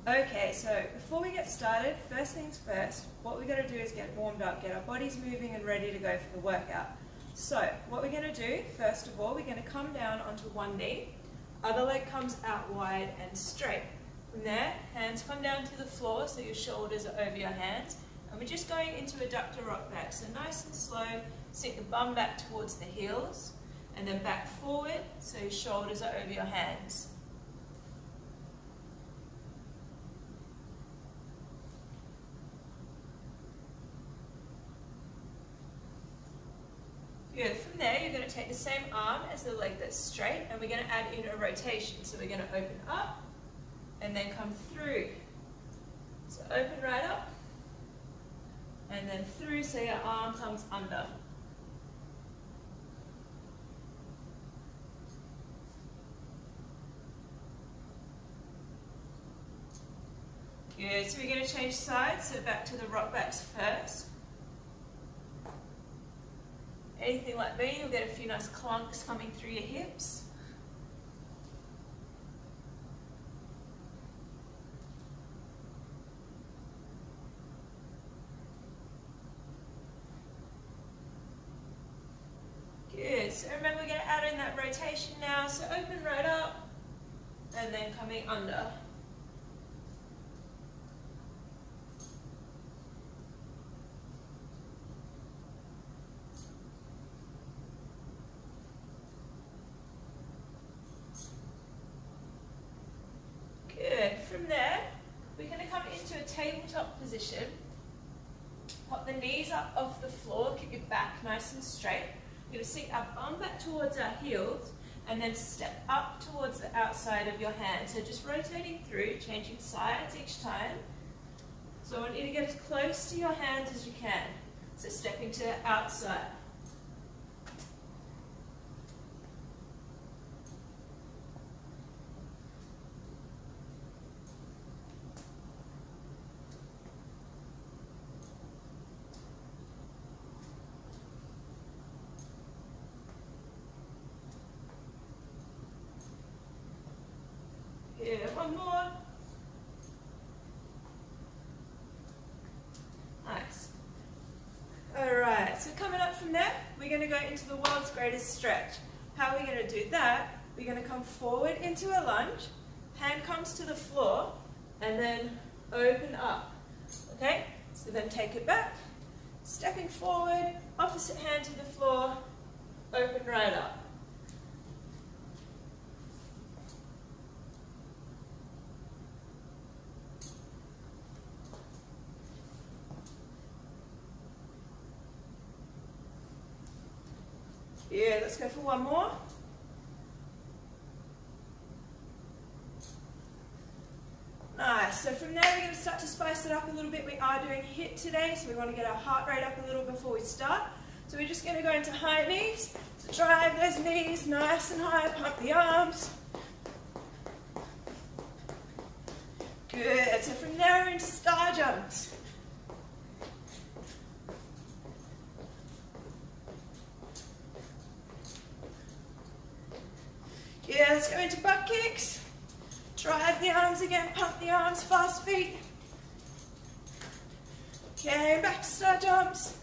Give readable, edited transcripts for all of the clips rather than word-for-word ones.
Okay, so before we get started, first things first, what we're going to do is get warmed up, get our bodies moving and ready to go for the workout. So what we're going to do, first of all, we're going to come down onto one knee, other leg comes out wide and straight. From there, hands come down to the floor so your shoulders are over your hands, and we're just going into adductor rock back. So nice and slow, sink the bum back towards the heels, and then back forward so your shoulders are over your hands. Good. From there, you're going to take the same arm as the leg that's straight, and we're going to add in a rotation. So we're going to open up and then come through. So open right up and then through so your arm comes under. Good. So we're going to change sides, so back to the rock backs first. Anything like me, you'll get a few nice clunks coming through your hips. Good, so remember we're going to add in that rotation now, so open right up and then coming under. From there, we're going to come into a tabletop position. Pop the knees up off the floor, keep your back nice and straight. We're going to sink our bum back towards our heels and then step up towards the outside of your hand. So just rotating through, changing sides each time. So I want you to get as close to your hands as you can. So stepping to the outside. One more. Nice. Alright, so coming up from there, we're going to go into the world's greatest stretch. How are we going to do that? We're going to come forward into a lunge, hand comes to the floor, and then open up. Okay? So then take it back, stepping forward, opposite hand to the floor, open right up. Yeah, let's go for one more. Nice, so from there we're going to start to spice it up a little bit. We are doing HIIT today, so we want to get our heart rate up a little before we start. So we're just going to go into high knees. So drive those knees nice and high, pump the arms. Good, so from there into star jumps. Yeah, let's go into butt kicks. Drive the arms again, pump the arms, fast feet. Okay, back to star jumps.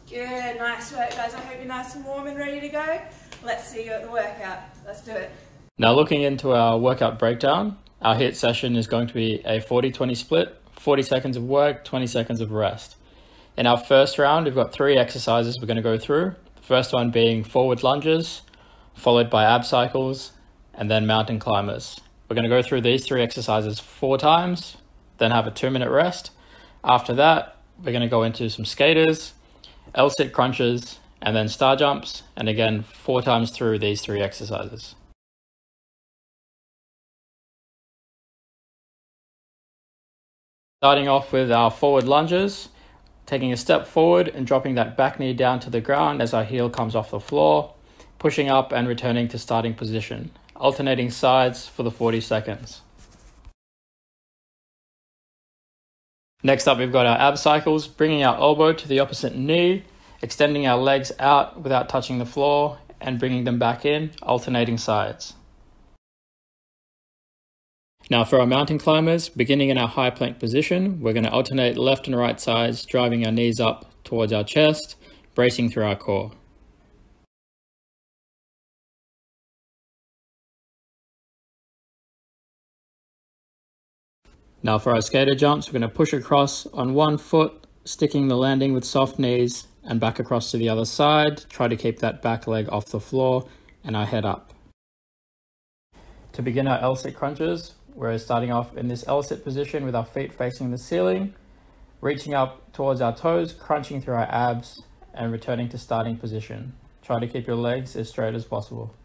Good, nice work guys. I hope you're nice and warm and ready to go. Let's see you at the workout. Let's do it. Now looking into our workout breakdown, our HIIT session is going to be a 40-20 split, 40 seconds of work, 20 seconds of rest. In our first round, we've got 3 exercises we're going to go through. The first one being forward lunges, followed by ab cycles, and then mountain climbers. We're going to go through these 3 exercises 4 times, then have a 2-minute rest. After that, we're going to go into some skaters, L-sit crunches, and then star jumps, and again 4 times through these 3 exercises. Starting off with our forward lunges, taking a step forward and dropping that back knee down to the ground as our heel comes off the floor, pushing up and returning to starting position, alternating sides for the 40 seconds. Next up, we've got our ab cycles, bringing our elbow to the opposite knee, extending our legs out without touching the floor, and bringing them back in, alternating sides. Now for our mountain climbers, beginning in our high plank position, we're going to alternate left and right sides, driving our knees up towards our chest, bracing through our core. Now for our skater jumps, we're going to push across on one foot, sticking the landing with soft knees, and back across to the other side. Try to keep that back leg off the floor and our head up. To begin our L-sit crunches, we're starting off in this L-sit position with our feet facing the ceiling, reaching up towards our toes, crunching through our abs, and returning to starting position. Try to keep your legs as straight as possible.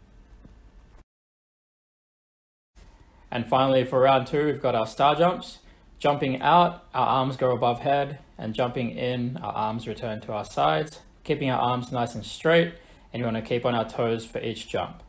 And finally, for round 2, we've got our star jumps. Jumping out, our arms go above head, and jumping in, our arms return to our sides, keeping our arms nice and straight, and you want to keep on our toes for each jump.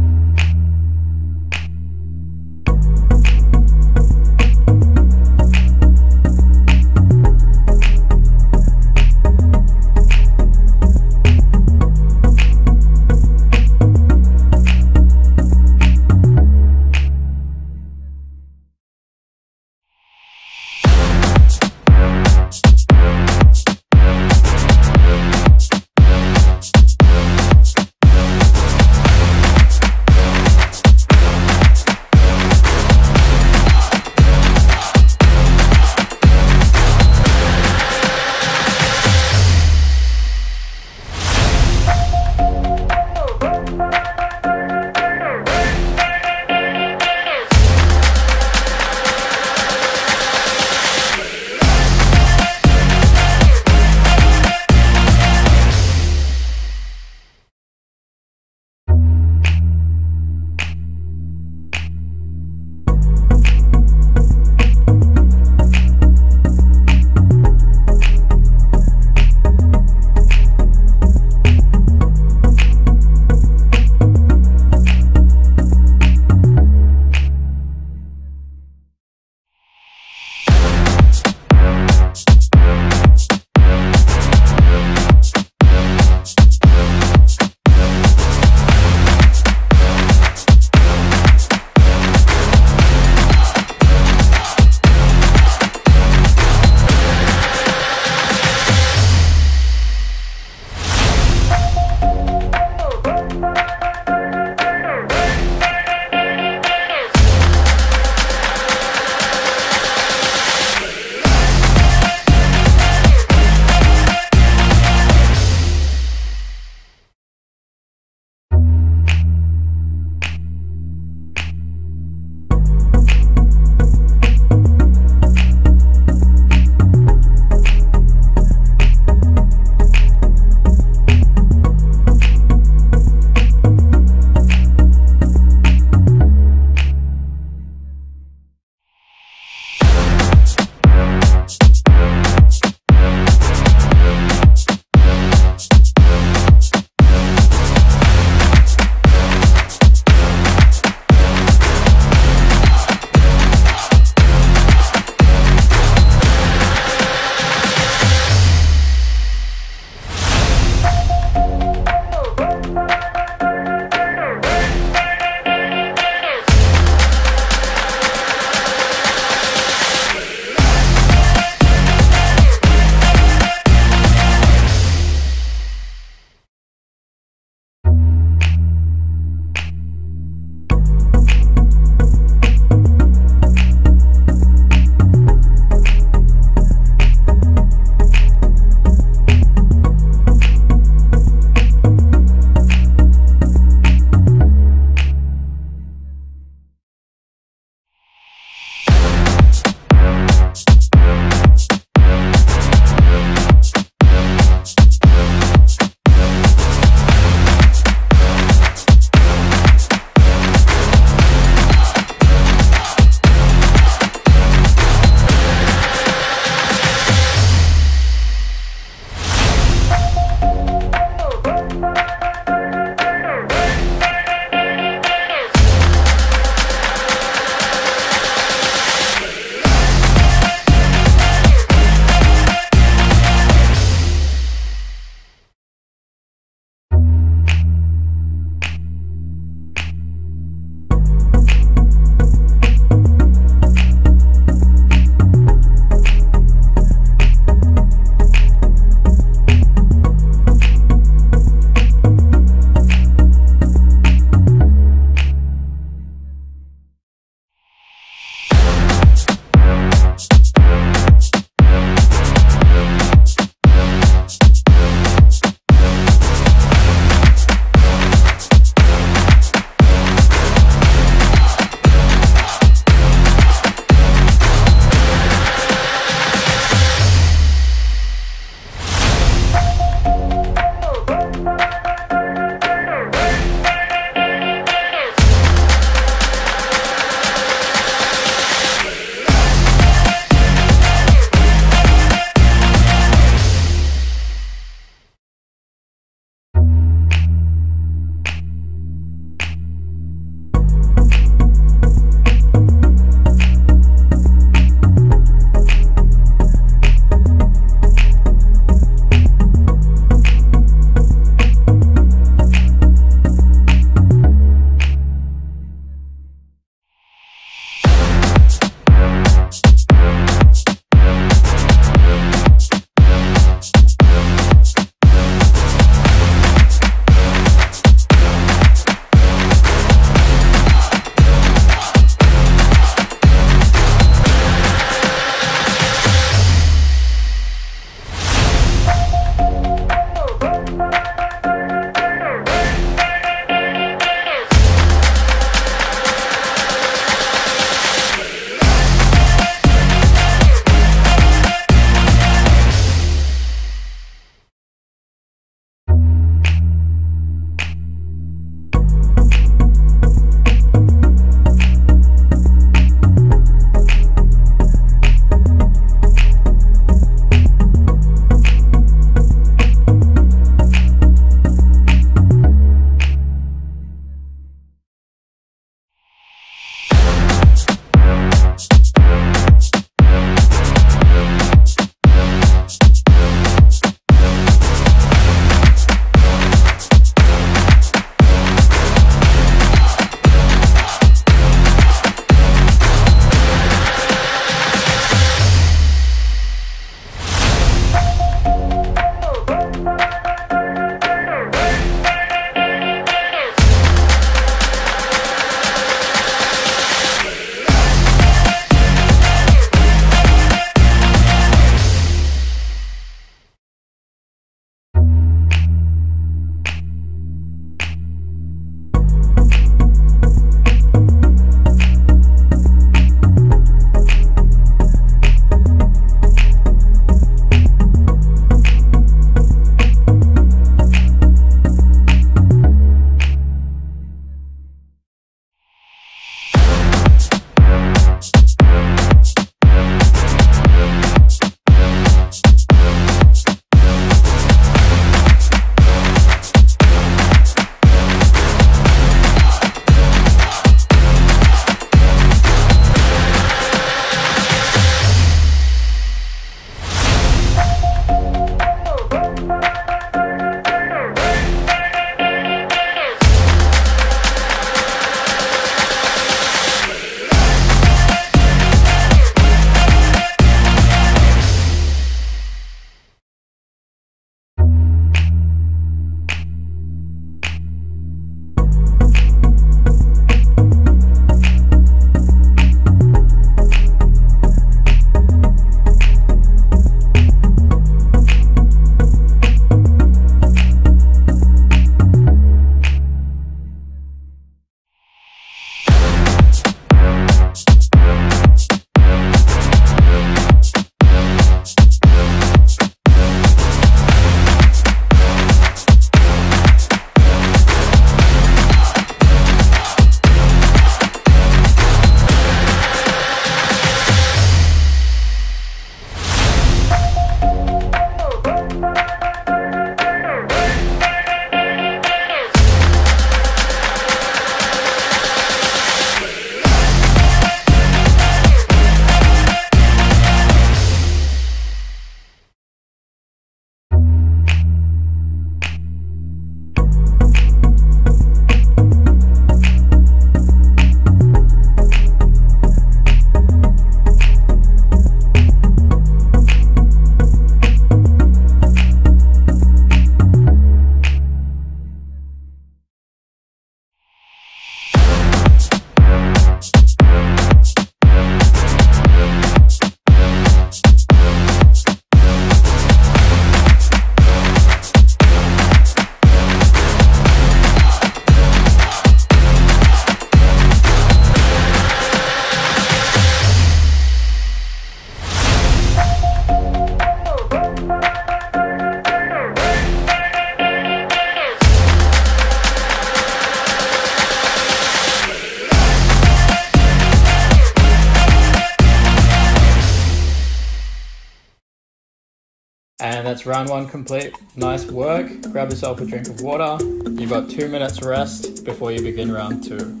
That's round 1 complete. Nice work. Grab yourself a drink of water. You've got 2 minutes rest before you begin round 2.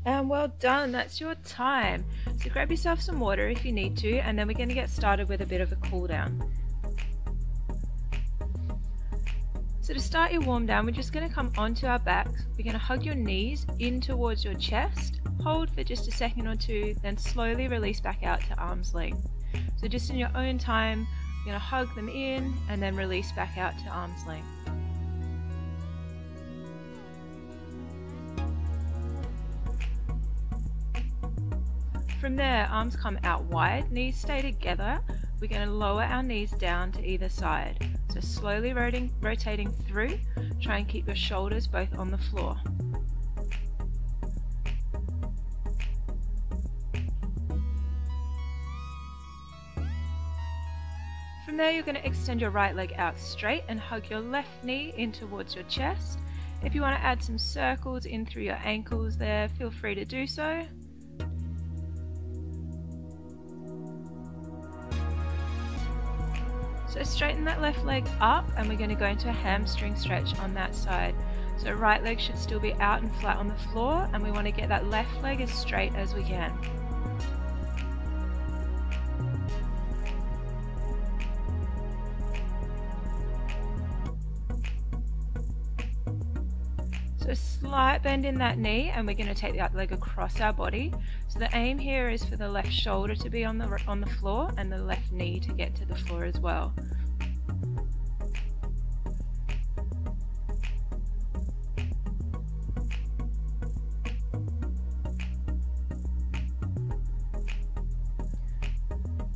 And well done, that's your time. So grab yourself some water if you need to, and then we're going to get started with a bit of a cool down. So to start your warm down, we're just going to come onto our backs. We're going to hug your knees in towards your chest, hold for just a second or two, then slowly release back out to arm's length. So just in your own time, you're going to hug them in and then release back out to arm's length. From there, arms come out wide, knees stay together. We're going to lower our knees down to either side. So slowly rotating through, try and keep your shoulders both on the floor. From there, you're going to extend your right leg out straight and hug your left knee in towards your chest. If you want to add some circles in through your ankles there, feel free to do so. So straighten that left leg up and we're going to go into a hamstring stretch on that side. So right leg should still be out and flat on the floor, and we want to get that left leg as straight as we can. So a slight bend in that knee, and we're going to take that leg across our body. So the aim here is for the left shoulder to be on the floor and the left knee to get to the floor as well.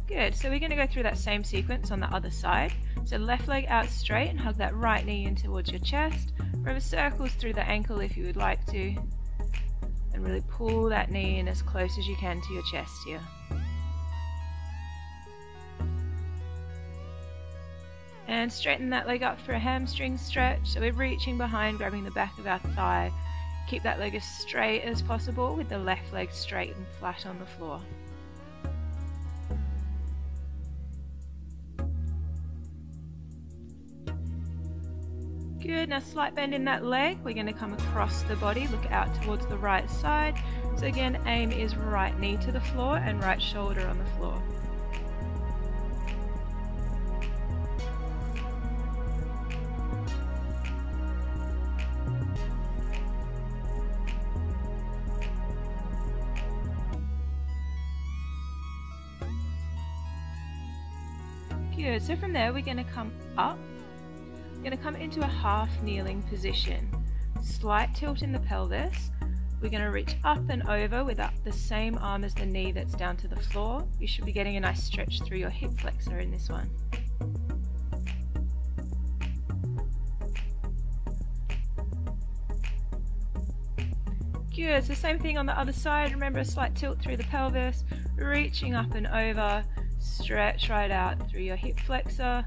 Good, so we're going to go through that same sequence on the other side. So left leg out straight and hug that right knee in towards your chest. Remember, circles through the ankle if you would like to. And really pull that knee in as close as you can to your chest here. And straighten that leg up for a hamstring stretch. So we're reaching behind, grabbing the back of our thigh. Keep that leg as straight as possible with the left leg straight and flat on the floor. Good, now slight bend in that leg. We're going to come across the body, look out towards the right side. So again, aim is right knee to the floor and right shoulder on the floor. Good, so from there we're going to come up. We're going to come into a half kneeling position. Slight tilt in the pelvis. We're going to reach up and over with the same arm as the knee that's down to the floor. You should be getting a nice stretch through your hip flexor in this one. Good, so same thing on the other side. Remember, a slight tilt through the pelvis, reaching up and over, stretch right out through your hip flexor.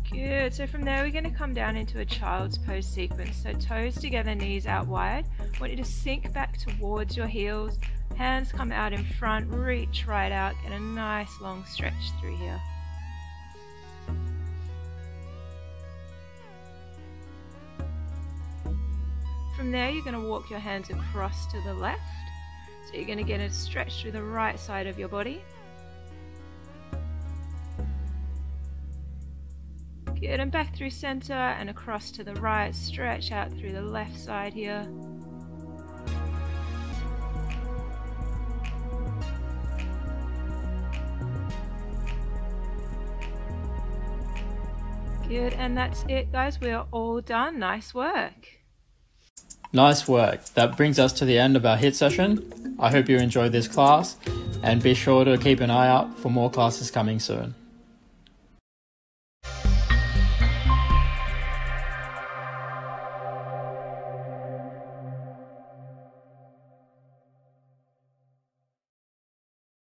Good, so from there we're going to come down into a child's pose sequence. So toes together, knees out wide. I want you to sink back towards your heels, hands come out in front, reach right out, get a nice long stretch through here. From there you're going to walk your hands across to the left. So you're going to get a stretch through the right side of your body. Good, and back through center and across to the right, stretch out through the left side here. Good, and that's it guys, we are all done. Nice work. Nice work. That brings us to the end of our HIIT session. I hope you enjoyed this class, and be sure to keep an eye out for more classes coming soon.